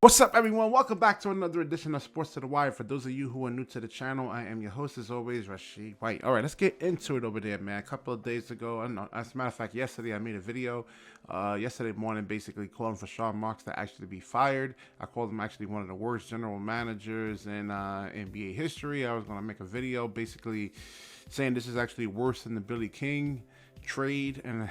What's up, everyone? Welcome back to another edition of Sports to the Wire. For those of you who are new to the channel, I am your host, as always, Rasheed White. All right, let's get into it over there, man. A couple of days ago, as a matter of fact, yesterday I made a video. Yesterday morning, basically calling for Sean Marks to actually be fired. I called him actually one of the worst general managers in NBA history. I was going to make a video basically saying this is actually worse than the Billy King trade, and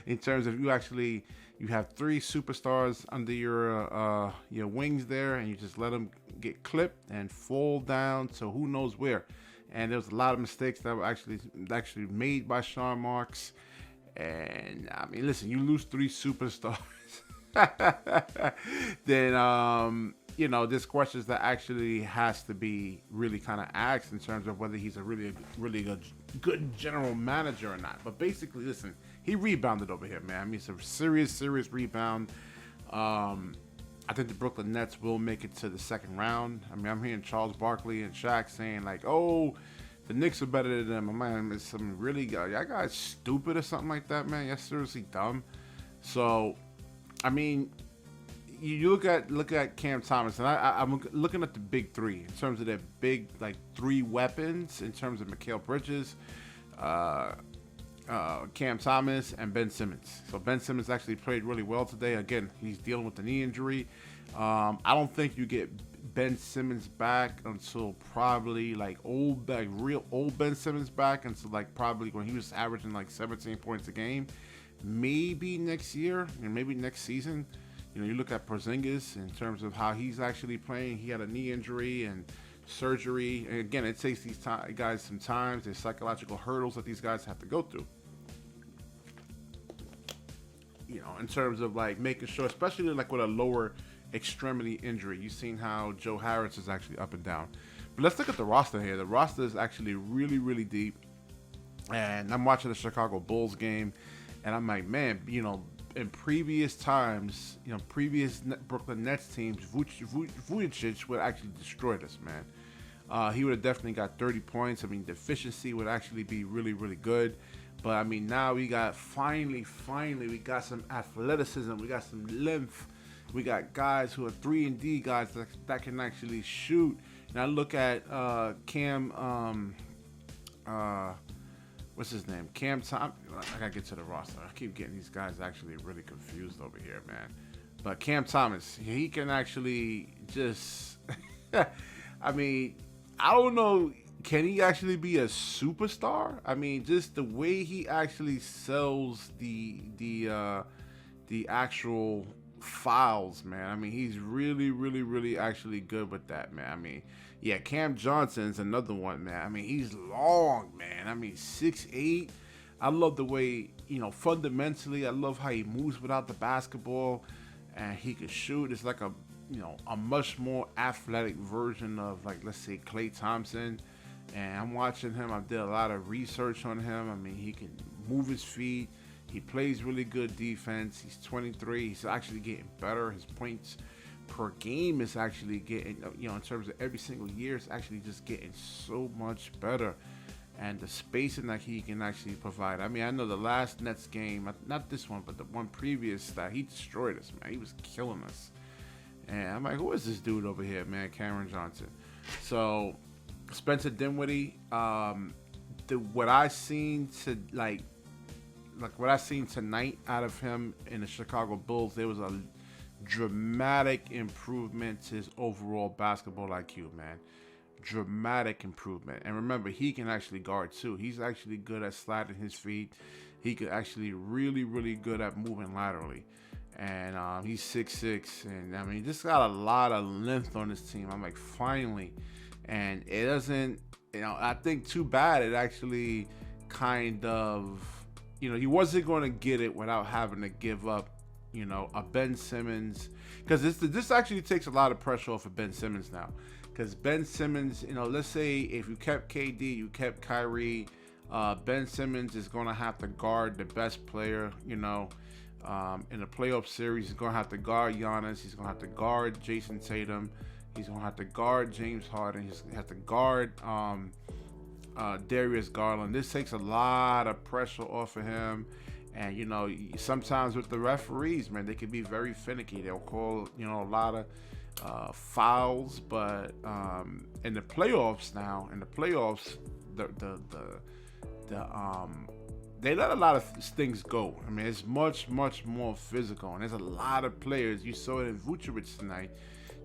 in terms of you have three superstars under your wings there, and you just let them get clipped and fall down to who knows where. And there was a lot of mistakes that were actually made by Sean Marks. And I mean, listen, you lose three superstars, then there's questions that actually has to be really kind of asked in terms of whether he's a really good general manager or not. But basically, listen, he rebounded over here, man. I mean, it's a serious rebound. I think the Brooklyn Nets will make it to the second round. I mean, I'm hearing Charles Barkley and Shaq saying like, "Oh, the Knicks are better than them." Man, it's some really y'all guys stupid or something like that, man. Y'all seriously dumb. So, I mean, you look at Cam Thomas, and I'm looking at the big three in terms of their big three weapons in terms of Mikal Bridges, Cam Thomas, and Ben Simmons. So Ben Simmons actually played really well today. Again, he's dealing with the knee injury. I don't think you get Ben Simmons back until probably real old Ben Simmons back until probably when he was averaging 17 points a game. Maybe next year and maybe next season. You know, you look at Porzingis in terms of how he's actually playing. He had a knee injury and surgery. And again, it takes these guys some time. There's psychological hurdles that these guys have to go through. You know, in terms of making sure, especially with a lower extremity injury. You've seen how Joe Harris is actually up and down. But let's look at the roster here. The roster is actually really deep. And I'm watching the Chicago Bulls game, and I'm like, man, in previous times, previous Brooklyn Nets teams, Vujicic would actually destroy this, man. He would have definitely got 30 points. I mean, the efficiency would actually be really good. But I mean, now we got finally, we got some athleticism. We got some length. We got guys who are 3-and-D guys that can actually shoot. And I look at Cam. What's his name? Cam Thomas. I gotta get to the roster. I keep getting these guys actually really confused over here, man. But Cam Thomas, he can actually just. I mean, I don't know. Can he actually be a superstar? I mean, just the way he actually sells the actual files, man. I mean, he's really actually good with that, man. I mean, yeah, Cam Johnson's another one, man. I mean, he's long, man. I mean, 6'8". I love the way, fundamentally, I love how he moves without the basketball, and he can shoot. It's like a much more athletic version of, let's say, Klay Thompson. And I'm watching him. I did a lot of research on him. I mean, he can move his feet. He plays really good defense. He's 23. He's actually getting better. His points per game is actually getting, in terms of every single year, it's actually just getting so much better. And the spacing that he can actually provide. I mean, I know the last Nets game, not this one, but the one previous, that he destroyed us, man. He was killing us. And I'm like, who is this dude over here, man? Cameron Johnson. So, Spencer Dinwiddie, what I seen what I seen tonight out of him in the Chicago Bulls, there was a dramatic improvement to his overall basketball IQ, man. Dramatic improvement. And remember, he can actually guard too. He's actually good at sliding his feet. He could actually really good at moving laterally. And he's 6'6", and I mean, just got a lot of length on his team. I'm like, finally. And it doesn't, I think too bad it actually kind of, he wasn't going to get it without having to give up, a Ben Simmons. Because this actually takes a lot of pressure off of Ben Simmons now. Because Ben Simmons, let's say if you kept KD, you kept Kyrie, Ben Simmons is going to have to guard the best player, in the playoff series. He's going to have to guard Giannis. He's going to have to guard Jason Tatum. He's going to have to guard James Harden. He's going to have to guard Darius Garland. This takes a lot of pressure off of him. And sometimes with the referees, man, they can be very finicky. They'll call a lot of fouls, but in the playoffs now, they let a lot of things go. I mean, it's much more physical, and there's a lot of players. You saw it in Vucevic tonight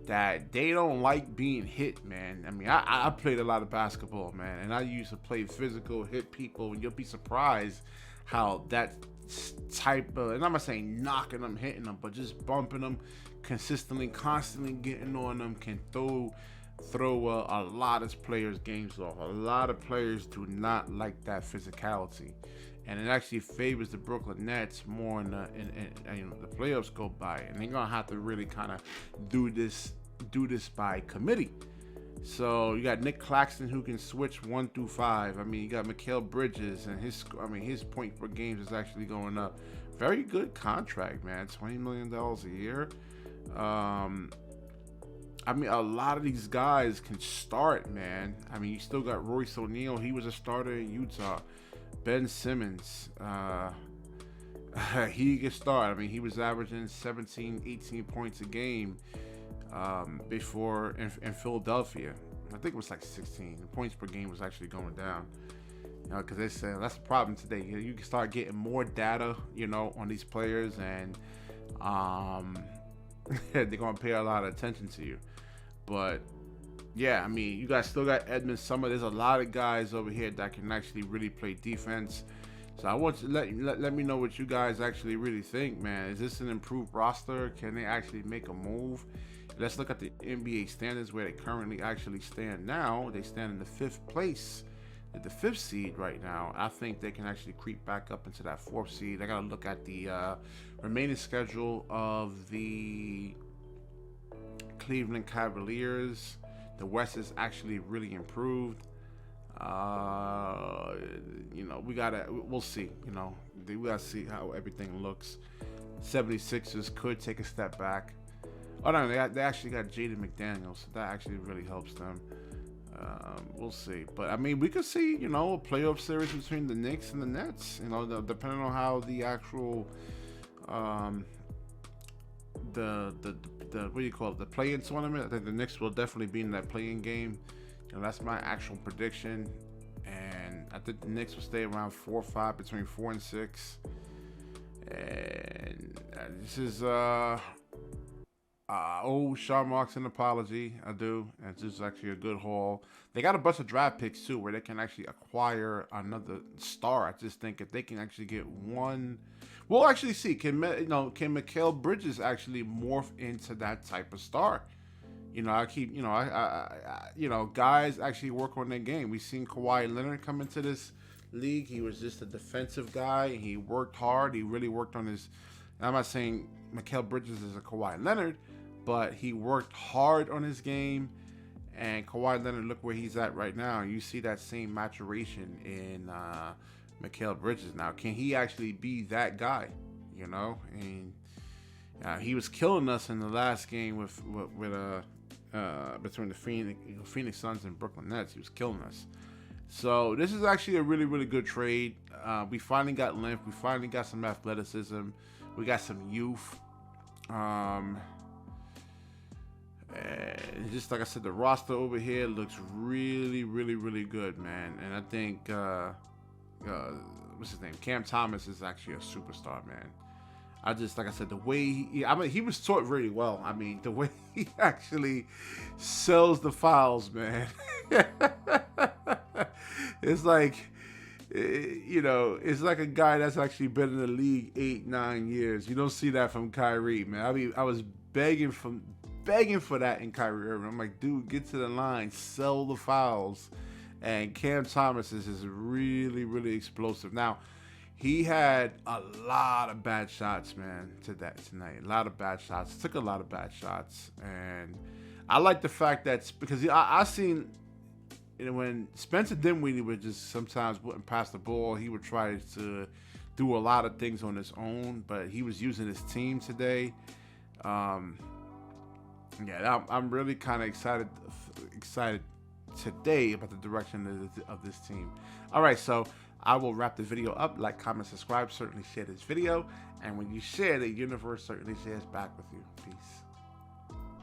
that they don't like being hit, man. I mean, I played a lot of basketball, man, and I used to play physical, hit people, and you'll be surprised how that type of, and I'm not saying knocking them, hitting them, but just bumping them consistently, constantly getting on them can throw a lot of players' games off. A lot of players do not like that physicality, and it actually favors the Brooklyn Nets more in the playoffs go by, and they're gonna have to really kind of do this by committee. So you got Nick Claxton, who can switch 1 through 5. I mean, you got Mikal Bridges, and his point per game is actually going up. Very good contract, man. $20 million a year. I mean, a lot of these guys can start, man. I mean, you still got Royce O'Neal. He was a starter in Utah. Ben Simmons, he can start. I mean, he was averaging 17, 18 points a game before in Philadelphia. I think it was like 16. The points per game was actually going down. Because they say that's the problem today. You can start getting more data, on these players, and they're gonna pay a lot of attention to you. But yeah, I mean, you guys still got Edmund Summer. There's a lot of guys over here that can actually really play defense. So I want you to let me know what you guys actually really think, man. Is this an improved roster? Can they actually make a move? Let's look at the NBA standings where they currently actually stand now. They stand in the 5th place, the 5th seed right now. I think they can actually creep back up into that 4th seed. I gotta look at the remaining schedule of the Cleveland Cavaliers. The West is actually really improved. We'll see. We gotta see how everything looks. 76ers could take a step back. Oh no, they actually got Jaden McDaniels, so that actually really helps them. We'll see, but I mean, we could see a playoff series between the Knicks and the Nets. Depending on how the actual the what do you call it, the play-in tournament. I think the Knicks will definitely be in that play-in game. That's my actual prediction, and I think the Knicks will stay around 4 or 5, between 4 and 6. And this is Sean Marks an apology. I do. And this is actually a good haul. They got a bunch of draft picks too, where they can actually acquire another star. I just think if they can actually get one, we'll actually see. Can Mikal Bridges actually morph into that type of star? Guys actually work on their game. We've seen Kawhi Leonard come into this league. He was just a defensive guy. He worked hard. He really worked on his. I'm not saying Mikal Bridges is a Kawhi Leonard, but he worked hard on his game. And Kawhi Leonard, look where he's at right now. You see that same maturation in Mikal Bridges. Now, can he actually be that guy? And he was killing us in the last game with between the Phoenix Suns and Brooklyn Nets. He was killing us. So this is actually a really, really good trade. We finally got length. We finally got some athleticism. We got some youth. And just like I said, the roster over here looks really, really, really good, man. And I think what's his name? Cam Thomas is actually a superstar, man. Like I said, the way he was taught really well. I mean, the way he actually sells the fouls, man. It's like, it's like a guy that's actually been in the league 8-9 years. You don't see that from Kyrie, man. I mean, I was begging for that in Kyrie Irving. I'm like, dude, get to the line, sell the fouls. And Cam Thomas is really, really explosive. Now, he had a lot of bad shots, man, tonight. A lot of bad shots. Took a lot of bad shots. And I like the fact that, because I seen, when Spencer Dinwiddie would just sometimes wouldn't pass the ball, he would try to do a lot of things on his own, but he was using his team today. I'm really kind of excited today about the direction of this team. All right, so I will wrap the video up. Like, comment, subscribe. Certainly share this video. And when you share, the universe certainly shares back with you. Peace.